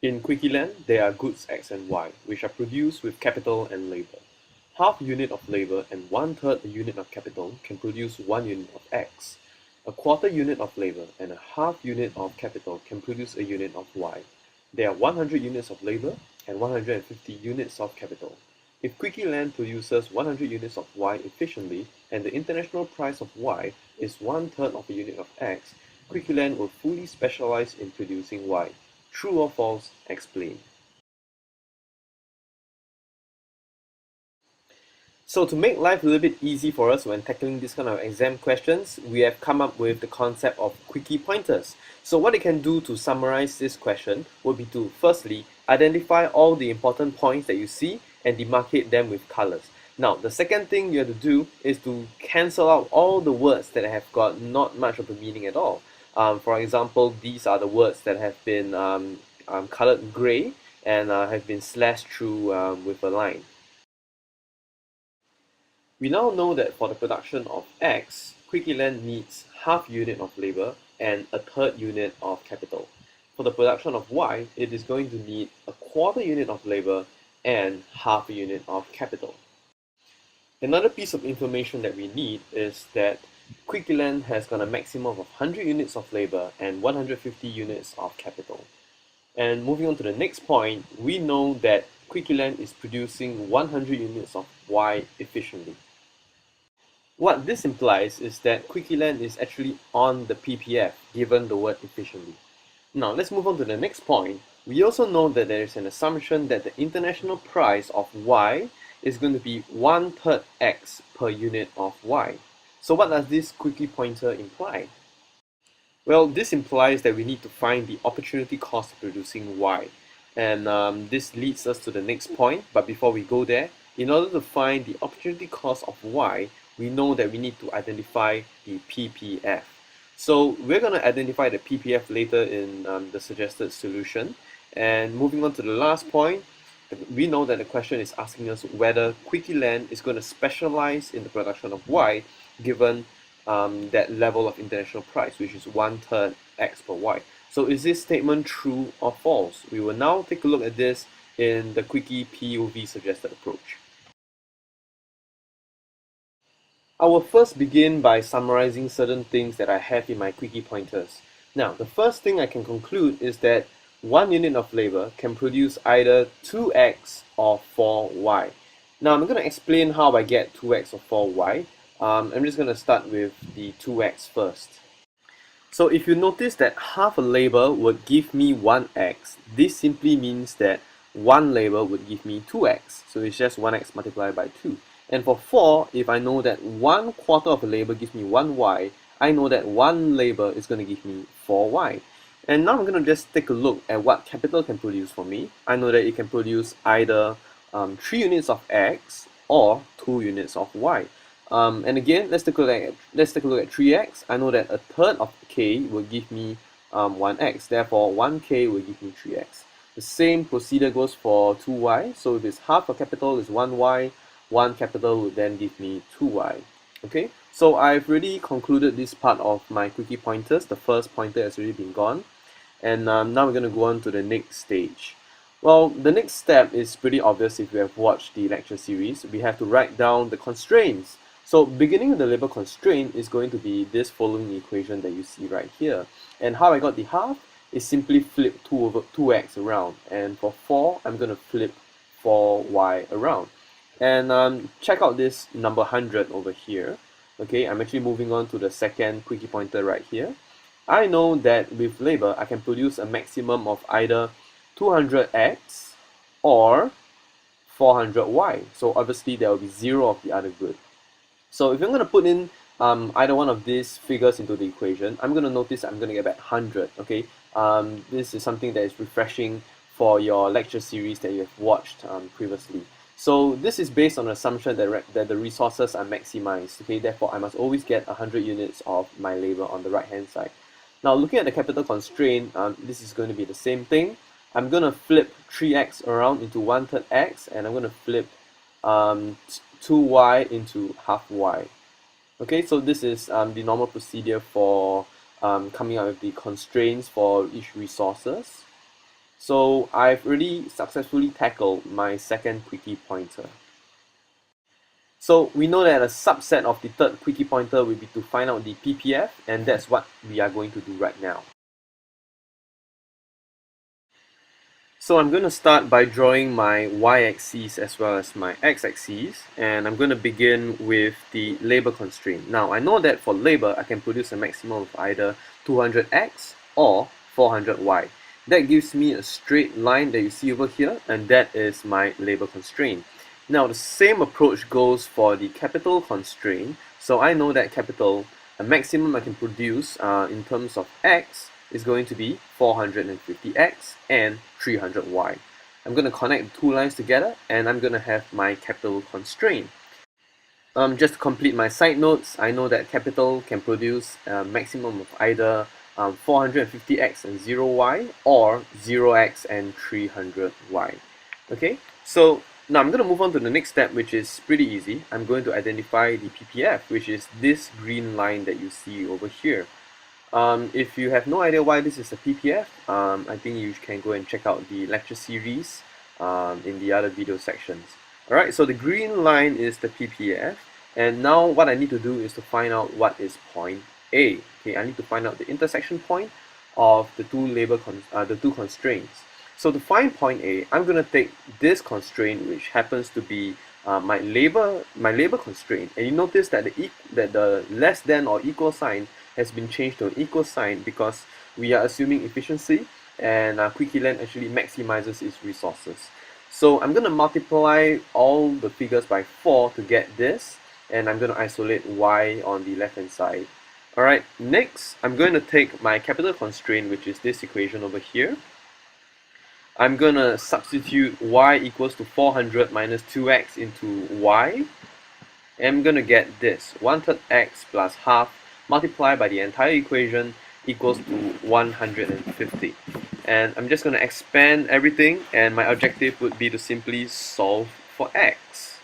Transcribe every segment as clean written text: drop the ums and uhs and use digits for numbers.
In QuickieLand, there are goods X and Y, which are produced with capital and labor. Half a unit of labor and one-third a unit of capital can produce 1 unit of X. A quarter unit of labor and a half unit of capital can produce a unit of Y. There are 100 units of labor and 150 units of capital. If QuickieLand produces 100 units of Y efficiently and the international price of Y is one-third of a unit of X, QuickieLand will fully specialize in producing Y. True or false? Explain. So to make life a little bit easy for us when tackling this kind of exam questions, we have come up with the concept of quickie pointers. So what it can do to summarize this question would be to firstly identify all the important points that you see and demarcate them with colors. Now the second thing you have to do is to cancel out all the words that have got not much of a meaning at all. For example, these are the words that have been colored gray and have been slashed through with a line. We now know that for the production of X, QuickieLand needs half unit of labor and a third unit of capital. For the production of Y, it is going to need a quarter unit of labor and half a unit of capital. Another piece of information that we need is that QuickieLand has got a maximum of 100 units of labor and 150 units of capital. And moving on to the next point, we know that QuickieLand is producing 100 units of Y efficiently. What this implies is that QuickieLand is actually on the PPF given the word efficiently. Now let's move on to the next point. We also know that there is an assumption that the international price of Y is going to be one-third X per unit of Y. So what does this quickie pointer imply? Well, this implies that we need to find the opportunity cost of producing Y. And this leads us to the next point, but before we go there, in order to find the opportunity cost of Y, we know that we need to identify the PPF. So we're going to identify the PPF later in the suggested solution. And moving on to the last point, we know that the question is asking us whether QuickieLand is going to specialize in the production of Y given that level of international price, which is one-third X per Y. So is this statement true or false? We will now take a look at this in the Quickie POV suggested approach. I will first begin by summarizing certain things that I have in my quickie pointers. Now, the first thing I can conclude is that 1 unit of labor can produce either 2x or 4y. Now, I'm going to explain how I get 2x or 4y. I'm just going to start with the 2x first. So if you notice that half a labor would give me 1x, this simply means that 1 labor would give me 2x. So it's just 1x multiplied by 2. And for 4, if I know that 1 quarter of a labor gives me 1y, I know that 1 labor is going to give me 4y. And now I'm going to just take a look at what capital can produce for me. I know that it can produce either 3 units of x or 2 units of y. And again, let's take a look at 3x. I know that a third of k will give me 1x. Therefore, 1k will give me 3x. The same procedure goes for 2y. So if it's half a capital is 1y, 1 capital will then give me 2y. Okay, so I've already concluded this part of my quickie pointers. The first pointer has already been gone. And now we're going to go on to the next stage. Well, the next step is pretty obvious if you have watched the lecture series. We have to write down the constraints. So beginning with the labor constraint is going to be this following equation that you see right here. And how I got the half is simply flip 2x around. And for 4, I'm going to flip 4y around. And check out this number 100 over here. Okay, I'm actually moving on to the second quickie pointer right here. I know that with labor, I can produce a maximum of either 200x or 400y. So obviously there will be 0 of the other good. So if I'm going to put in either one of these figures into the equation, I'm going to notice I'm going to get back 100. Okay, this is something that is refreshing for your lecture series that you have watched previously. So this is based on the assumption that the resources are maximized. Okay, therefore I must always get 100 units of my labor on the right hand side. Now looking at the capital constraint, this is going to be the same thing. I'm going to flip 3x around into 1/3 x, and I'm going to flip 2y into half y. Okay, so this is the normal procedure for coming up with the constraints for each resources. So I've already successfully tackled my second quickie pointer. So we know that a subset of the third quickie pointer will be to find out the PPF, and that's what we are going to do right now. So I'm going to start by drawing my y-axis as well as my x-axis, and I'm going to begin with the labor constraint. Now I know that for labor I can produce a maximum of either 200x or 400y. That gives me a straight line that you see over here, and that is my labor constraint. Now the same approach goes for the capital constraint. So I know that capital, a maximum I can produce in terms of x is going to be 450x and 300y. I'm going to connect the two lines together, and I'm going to have my capital constraint. Just to complete my side notes, I know that capital can produce a maximum of either 450x and 0y or 0x and 300y. Okay, so now I'm going to move on to the next step, which is pretty easy. I'm going to identify the PPF, which is this green line that you see over here. If you have no idea why this is a PPF, I think you can go and check out the lecture series in the other video sections. Alright, so the green line is the PPF, and now what I need to do is to find out what is point A. Okay, I need to find out the intersection point of the two constraints. So to find point A, I'm going to take this constraint, which happens to be my labor constraint, and you notice that the less than or equal sign has been changed to an equal sign because we are assuming efficiency, and QuickieLand actually maximizes its resources. So I'm going to multiply all the figures by 4 to get this, and I'm going to isolate y on the left hand side. Alright, next I'm going to take my capital constraint, which is this equation over here. I'm going to substitute y equals to 400 minus 2x into y. And I'm going to get this, 1/3 x plus half multiplied by the entire equation equals to 150. And I'm just going to expand everything, and my objective would be to simply solve for x.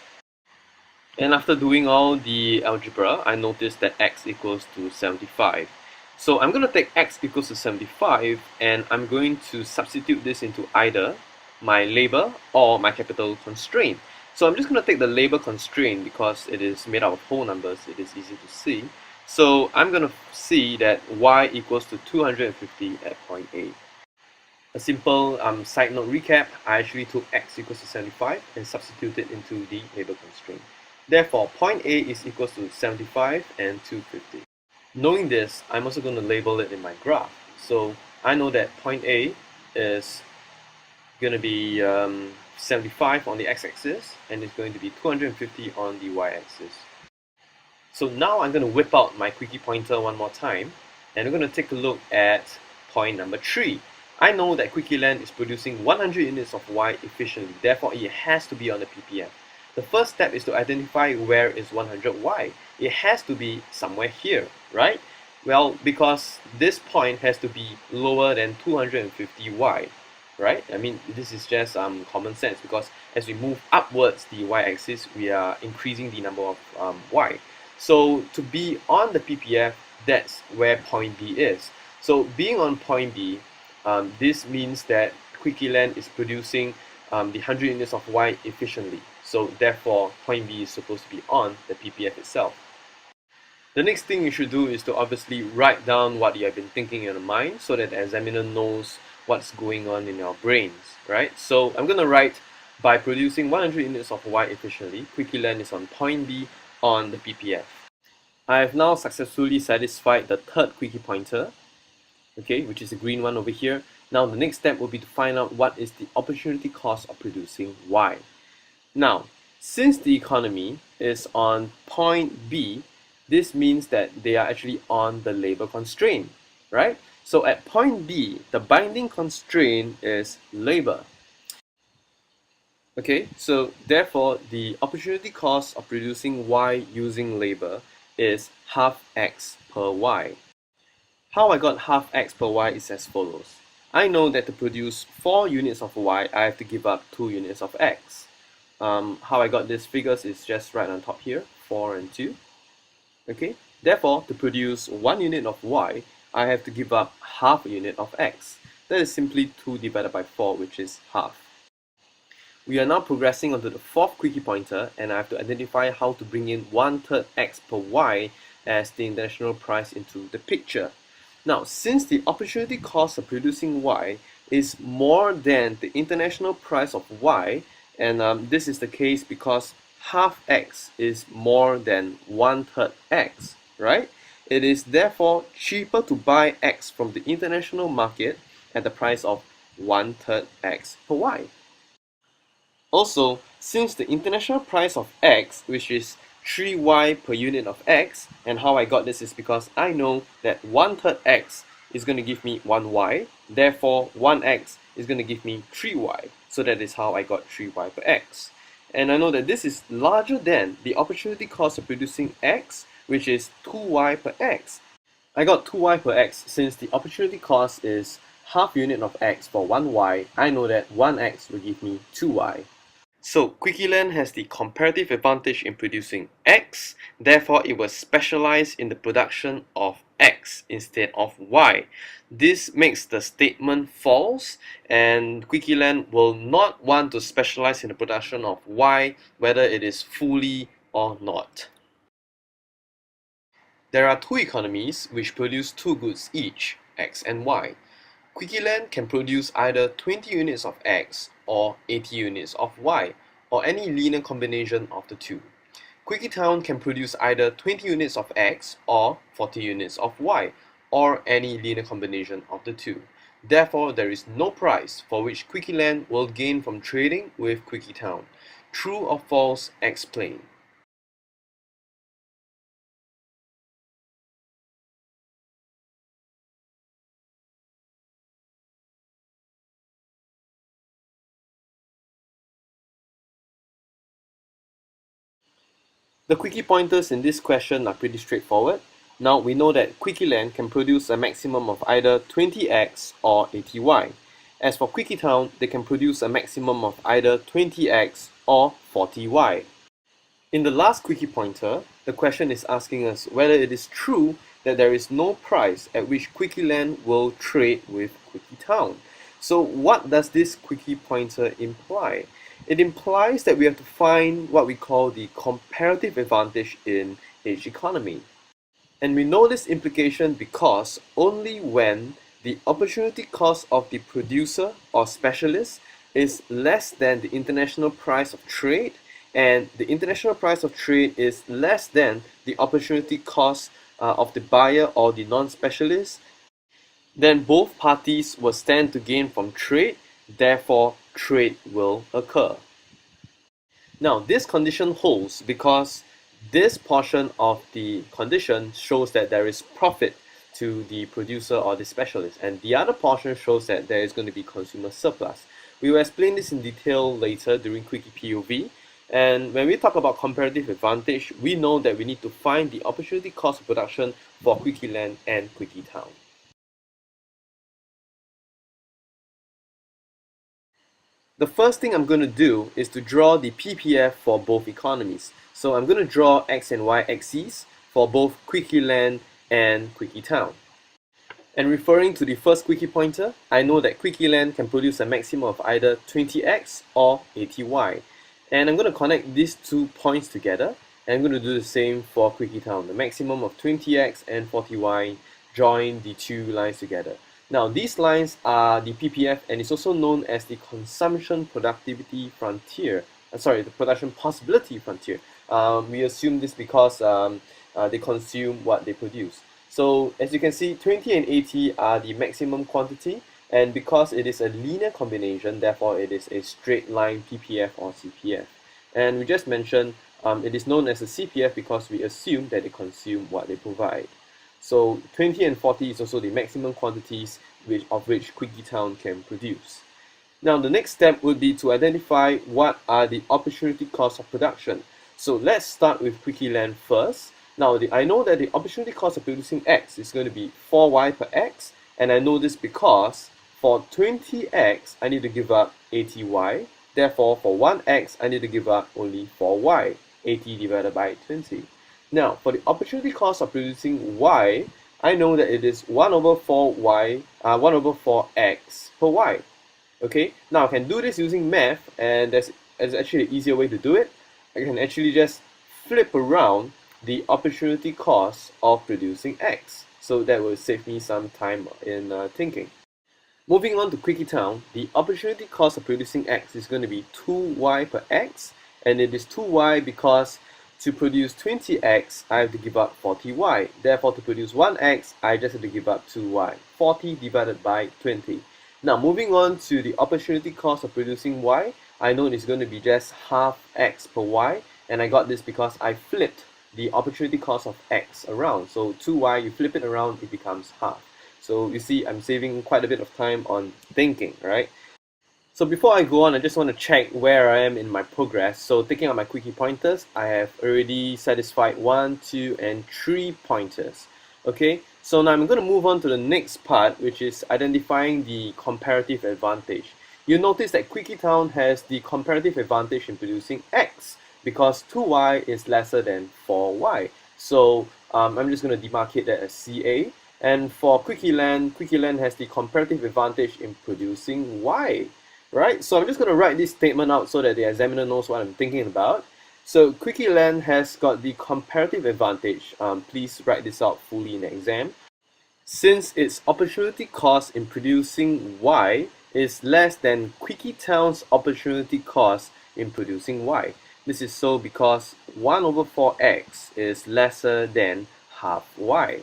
And after doing all the algebra, I noticed that x equals to 75. So I'm going to take x equals to 75, and I'm going to substitute this into either my labor or my capital constraint. So I'm just going to take the labor constraint because it is made out of whole numbers, it is easy to see. So I'm going to see that y equals to 250 at point A. A simple side note recap, I actually took x equals to 75 and substituted into the labor constraint. Therefore, point A is equals to 75 and 250. Knowing this, I'm also going to label it in my graph. So I know that point A is going to be 75 on the x-axis, and it's going to be 250 on the y-axis. So now I'm going to whip out my quickie pointer one more time, and we're going to take a look at point number 3. I know that QuickieLand is producing 100 units of y efficiently, therefore it has to be on the PPF. The first step is to identify where is 100y. It has to be somewhere here, right? Well, because this point has to be lower than 250y, right? I mean, this is just common sense, because as we move upwards the y-axis, we are increasing the number of y. So to be on the PPF, that's where point B is. So being on point B, this means that QuickieLand is producing the 100 units of y efficiently. So therefore, point B is supposed to be on the PPF itself. The next thing you should do is to obviously write down what you have been thinking in your mind so that the examiner knows what's going on in your brains, right? So I'm going to write, by producing 100 units of y efficiently, QuickieLand is on point B on the PPF. I have now successfully satisfied the third quickie pointer, okay, which is the green one over here. Now the next step will be to find out what is the opportunity cost of producing y. Now, since the economy is on point B, this means that they are actually on the labor constraint, right? So at point B, the binding constraint is labor. Okay, so therefore the opportunity cost of producing y using labor is half x per y. How I got half x per y is as follows. I know that to produce 4 units of y, I have to give up 2 units of x. How I got these figures is just right on top here, 4 and 2. Okay, therefore to produce 1 unit of y, I have to give up half a unit of x. That is simply 2 divided by 4, which is half. We are now progressing onto the fourth quickie pointer, and I have to identify how to bring in 1/3 x per y as the international price into the picture. Now, since the opportunity cost of producing y is more than the international price of y, and this is the case because half x is more than 1/3 x, right? It is therefore cheaper to buy x from the international market at the price of 1/3 x per y. Also, since the international price of x, which is 3y per unit of x, and how I got this is because I know that 1/3 x is going to give me 1y, therefore 1x is going to give me 3y. So that is how I got 3y per x. And I know that this is larger than the opportunity cost of producing x, which is 2y per x. I got 2y per x since the opportunity cost is half unit of x for 1y. I know that 1x will give me 2y. So QuickieLand has the comparative advantage in producing X, therefore it will specialize in the production of X instead of Y. This makes the statement false, and QuickieLand will not want to specialize in the production of Y, whether it is fully or not. There are two economies which produce two goods each, X and Y. QuickieLand can produce either 20 units of X or 80 units of Y, or any linear combination of the two. QuickieTown can produce either 20 units of X or 40 units of Y, or any linear combination of the two. Therefore, there is no price for which QuickieLand will gain from trading with QuickieTown. True or false, explain. The quickie pointers in this question are pretty straightforward. Now we know that QuickieLand can produce a maximum of either 20x or 80y. As for QuickieTown, they can produce a maximum of either 20x or 40y. In the last quickie pointer, the question is asking us whether it is true that there is no price at which QuickieLand will trade with QuickieTown. So what does this quickie pointer imply? It implies that we have to find what we call the comparative advantage in each economy. And we know this implication because only when the opportunity cost of the producer or specialist is less than the international price of trade, and the international price of trade is less than the opportunity cost of the buyer or the non-specialist, then both parties will stand to gain from trade, therefore trade will occur. Now this condition holds because this portion of the condition shows that there is profit to the producer or the specialist, and the other portion shows that there is going to be consumer surplus. We will explain this in detail later during Quickie POV. And when we talk about comparative advantage, we know that we need to find the opportunity cost of production for QuickieLand and QuickieTown. The first thing I'm going to do is to draw the PPF for both economies. So I'm going to draw X and Y axes for both QuickieLand and QuickieTown. And referring to the first quickie pointer, I know that QuickieLand can produce a maximum of either 20x or 80y. And I'm going to connect these 2 points together, and I'm going to do the same for QuickieTown. The maximum of 20x and 40y, join the 2 lines together. Now these lines are the PPF, and it's also known as the consumption productivity frontier. The production possibility frontier. We assume this because they consume what they produce. So as you can see, 20 and 80 are the maximum quantity, and because it is a linear combination, therefore it is a straight line PPF or CPF. And we just mentioned it is known as a CPF because we assume that they consume what they provide. So 20 and 40 is also the maximum quantities of which QuickieTown can produce. Now the next step would be to identify what are the opportunity costs of production. So let's start with QuickieLand first. Now I know that the opportunity cost of producing X is going to be 4y per X, and I know this because for 20x I need to give up 80y, therefore for 1x I need to give up only 4y, 80 divided by 20. Now for the opportunity cost of producing Y, I know that it is 1 over 4y, 1 over 4x per y. Okay, now I can do this using math, and there's actually an easier way to do it. I can actually just flip around the opportunity cost of producing x. So that will save me some time in thinking. Moving on to QuickieTown, the opportunity cost of producing x is going to be 2y per x, and it is 2y because to produce 20x, I have to give up 40y. Therefore, to produce 1x, I just have to give up 2y. 40 divided by 20. Now, moving on to the opportunity cost of producing y, I know it's going to be just half x per y, and I got this because I flipped the opportunity cost of x around. So 2y, you flip it around, it becomes half. So you see, I'm saving quite a bit of time on thinking, right? So before I go on, I just want to check where I am in my progress. So taking out my quickie pointers, I have already satisfied 1, 2, and 3 pointers. Okay, so now I'm going to move on to the next part, which is identifying the comparative advantage. You'll notice that QuickieTown has the comparative advantage in producing x because 2y is lesser than 4y. So I'm just going to demarcate that as CA. And for QuickieLand has the comparative advantage in producing y. Right, so I'm just going to write this statement out so that the examiner knows what I'm thinking about. So QuickieLand has got the comparative advantage. Please write this out fully in the exam. Since its opportunity cost in producing y is less than QuickieTown's opportunity cost in producing y. This is so because 1 over 4x is lesser than half y.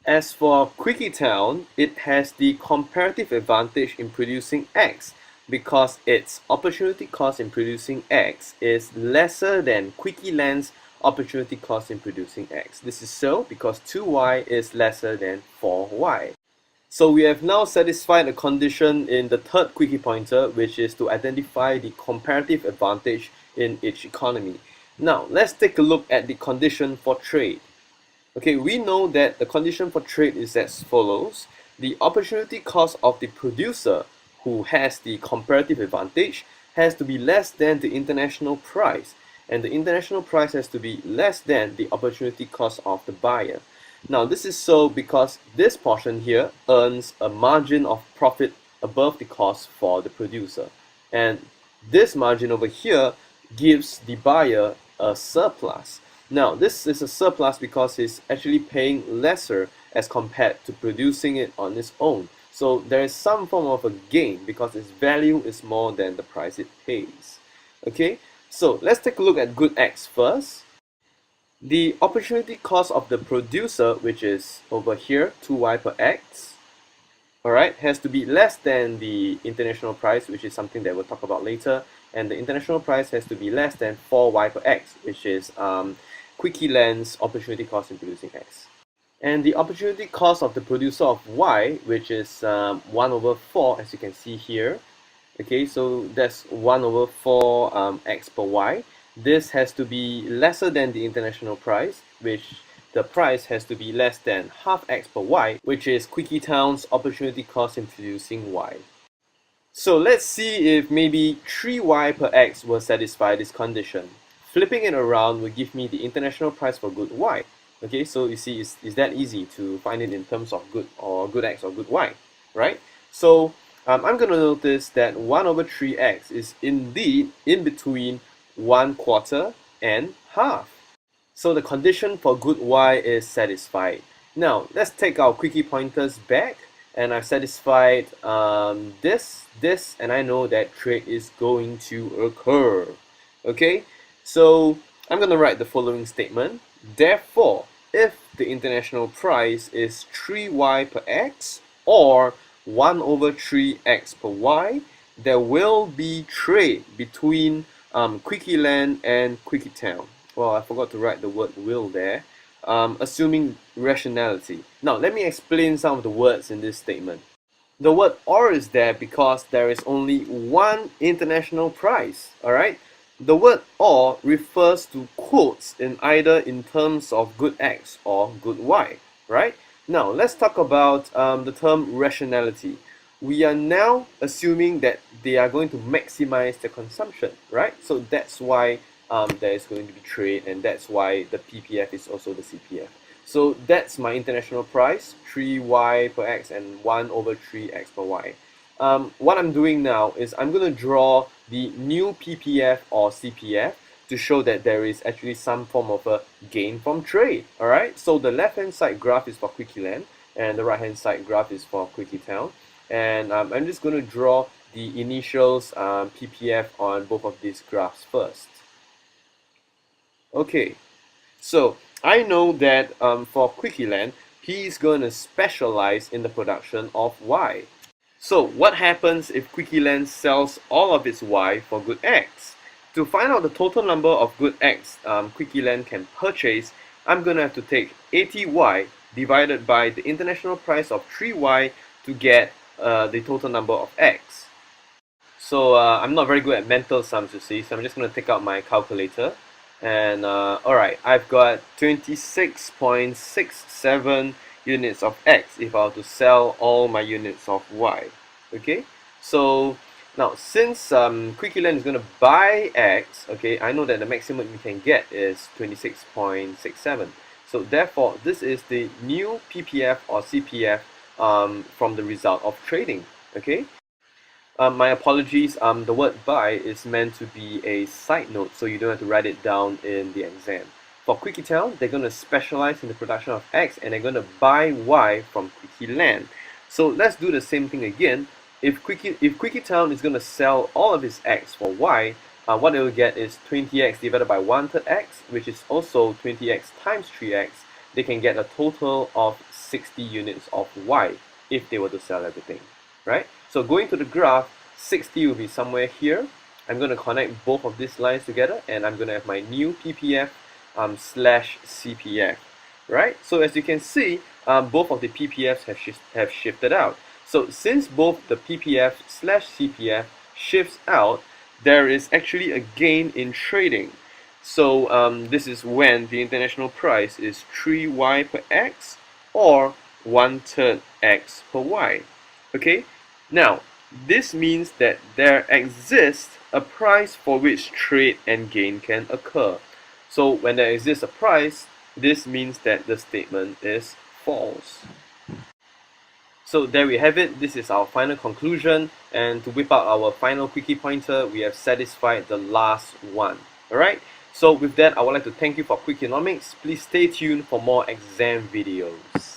As for QuickieTown, it has the comparative advantage in producing x because its opportunity cost in producing x is lesser than QuickieLand's opportunity cost in producing x. This is so because 2y is lesser than 4y. So we have now satisfied a condition in the third quickie pointer, which is to identify the comparative advantage in each economy. Now let's take a look at the condition for trade. Okay, we know that the condition for trade is as follows. The opportunity cost of the producer who has the comparative advantage has to be less than the international price, and the international price has to be less than the opportunity cost of the buyer. Now this is so because this portion here earns a margin of profit above the cost for the producer, and this margin over here gives the buyer a surplus. Now this is a surplus because he's actually paying lesser as compared to producing it on its own. So there is some form of a gain because its value is more than the price it pays. Okay, so let's take a look at good X first. The opportunity cost of the producer, which is over here, 2y per x, alright, has to be less than the international price, which is something that we'll talk about later, and the international price has to be less than 4y per x, which is QuickieLand's opportunity cost in producing x. And the opportunity cost of the producer of y, which is 1 over 4, as you can see here. Okay, so that's 1 over 4 x per y. This has to be lesser than the international price, which the price has to be less than half x per y, which is QuickieTown's opportunity cost in producing y. So let's see if maybe 3y per x will satisfy this condition. Flipping it around will give me the international price for good y. Okay, so you see, it's that easy to find it in terms of good x or good y, right? So I'm going to notice that 1 over 3x is indeed in between 1/4 and half. So the condition for good y is satisfied. Now let's take our quickie pointers back, and I've satisfied this, and I know that trade is going to occur. Okay, so I'm going to write the following statement. Therefore, if the international price is 3y per x or 1 over 3x per y, there will be trade between QuickieLand and QuickieTown. Well, I forgot to write the word will there. Assuming rationality. Now, let me explain some of the words in this statement. The word or is there because there is only one international price, alright? The word or refers to quotes in either in terms of good X or good Y, right? Now, let's talk about the term rationality. We are now assuming that they are going to maximize the consumption, right? So that's why there is going to be trade, and that's why the PPF is also the CPF. So that's my international price, 3y per x and 1 over 3x per y. What I'm doing now is I'm going to draw the new PPF or CPF to show that there is actually some form of a gain from trade. Alright, so the left hand side graph is for QuickieLand and the right hand side graph is for QuickieTown. And I'm just going to draw the initials PPF on both of these graphs first. Okay, so I know that for QuickieLand, he's going to specialize in the production of Y. So what happens if QuickieLand sells all of its Y for good X? To find out the total number of good X QuickieLand can purchase, I'm going to have to take 80Y divided by the international price of 3Y to get the total number of X. So I'm not very good at mental sums, you see, so I'm just going to take out my calculator. And alright, I've got 26.67 units of X if I were to sell all my units of Y. Okay, so now since QuickieLand is going to buy X, okay, I know that the maximum you can get is 26.67. So therefore, this is the new PPF or CPF from the result of trading. Okay. My apologies, the word buy is meant to be a side note, so you don't have to write it down in the exam. For QuickieTown, they're going to specialize in the production of X and they're going to buy Y from QuickieLand. So let's do the same thing again. If QuickieTown is going to sell all of its X for Y, what it will get is 20X divided by 1/3 X, which is also 20X times 3X. They can get a total of 60 units of Y if they were to sell everything, right? So going to the graph, 60 will be somewhere here. I'm going to connect both of these lines together and I'm going to have my new PPF slash CPF, right? So as you can see, both of the PPFs have shifted out. So since both the PPF slash CPF shifts out, there is actually a gain in trading. So this is when the international price is 3y per x or 1/3 x per y. Okay? Now, this means that there exists a price for which trade and gain can occur. So when there exists a price, this means that the statement is false. So there we have it. This is our final conclusion. And to whip out our final quickie pointer, we have satisfied the last one. Alright? So with that, I would like to thank you for QuickieNomics. Please stay tuned for more exam videos.